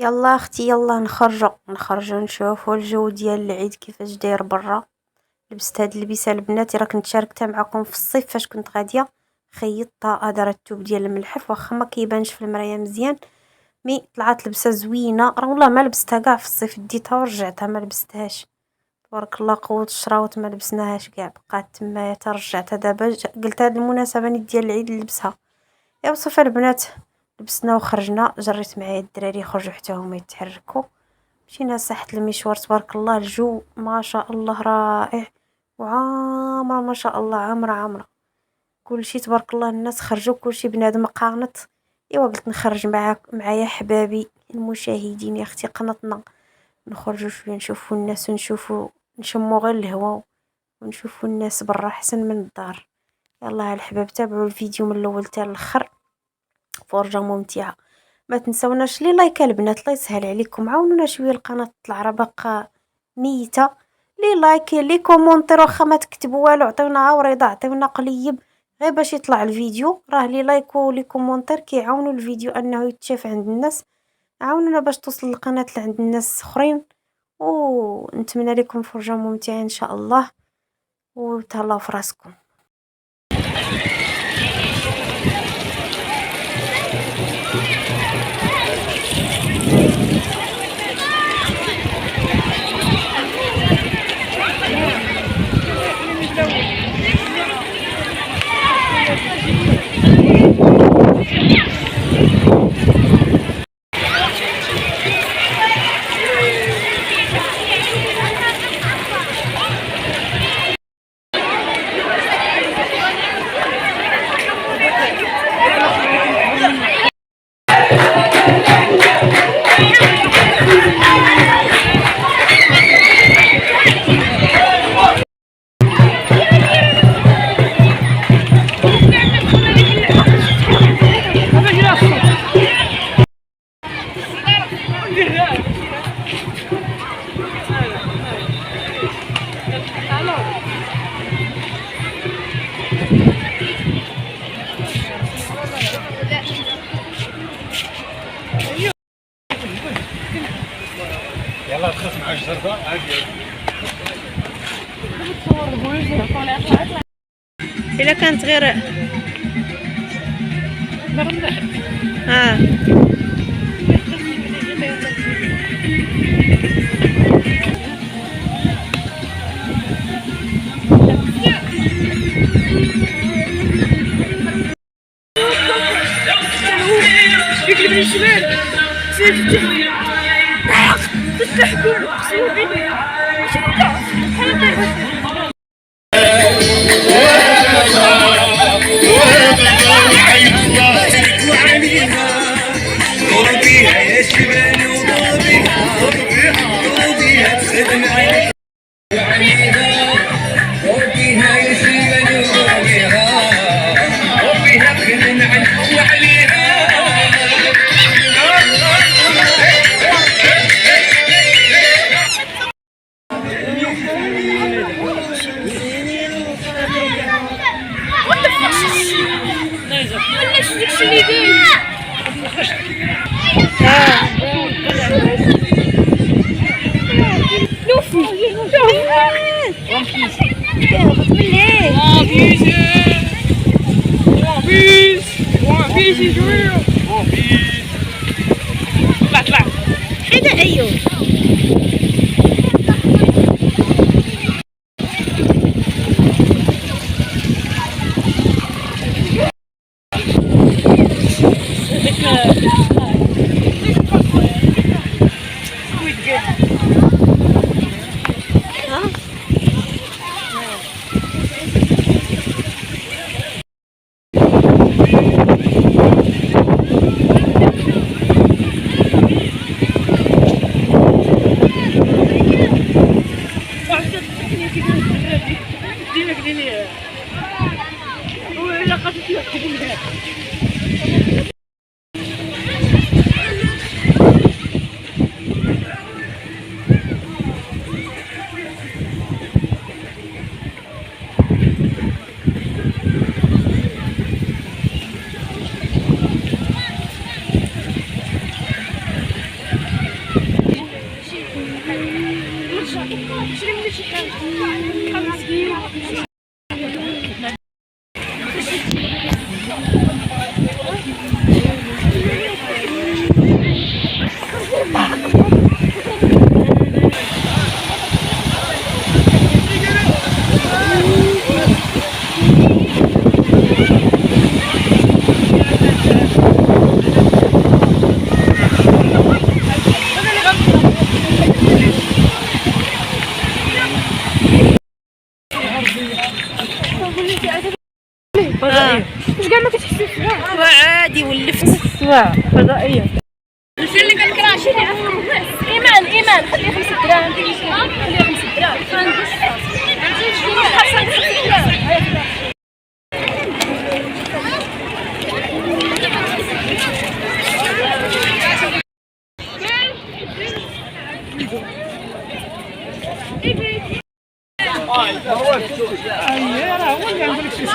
يلا اختي، يلا نخرجوا نشوفوا الجو ديال العيد كيفاش داير برا. لبست هاد اللبسه البنات، راه كنت شاركتها معكم في الصيف فاش كنت غاديه. خيطتها، هذا الثوب ديال الملحف واخا ما كيبانش في المرايه مزيان، مي طلعت لبسه زوينه. راه والله ما لبستها كاع في الصيف، ديتها ورجعتها ما لبستهاش. تبارك الله قوة الشراوط، ما لبسناهاش كاع، بقات تما ترجعتها دابا. قلت هاد المناسبه نيت ديال العيد نلبسها. يا وصفة البنات، لبسنا وخرجنا، جريت معايا الدراري يخرجوا حتى هما يتحركوا. مشينا ساحة المشوار، تبارك الله الجو ما شاء الله رائع، وعامرة ما شاء الله، عامرة عامرة. كلشي تبارك الله، الناس خرجوا، كلشي بنادم قانط. ايوا قلت نخرج معايا حبابي المشاهدين، يا اختي قنطنا نخرجوا شويه، نشوفوا الناس ونشوفوا، نشموا غير الهواء ونشوفوا الناس برا احسن من الدار. يلا الحباب، تابعوا الفيديو من الاول حتى الاخر، فرجة ممتعة. ما تنسوناش لي لايك البنات، الله يسهل عليكم، عاونونا شويه القناه تطلع راه باقا ميته. لي لايك لي كومونتير، واخا ما تكتبوا والو، عطيونا عوريضه، عطيونا قليب غير باش يطلع الفيديو. راه لي لايك ولي كومونتير كيعاونوا الفيديو انه يتشاف عند الناس. عاونونا باش توصل القناه لعند الناس اخرين، ونتمنى لكم فرجه ممتعه ان شاء الله، وتهلاو في راسكم. يلا تخف مع الجرده عادي. الا كانت غير ها يقلب الشمال سيفتح تستحقون سيفتح طلع حدا ايوه. واش كاع ما كتحسي فيها وعادي ولفت السواع فضائيه. الفيلم اللي كنكره شي اللي ايمان خليه 5 دراهم خليه 5 دراهم فندس راه هو اللي نقول لك شي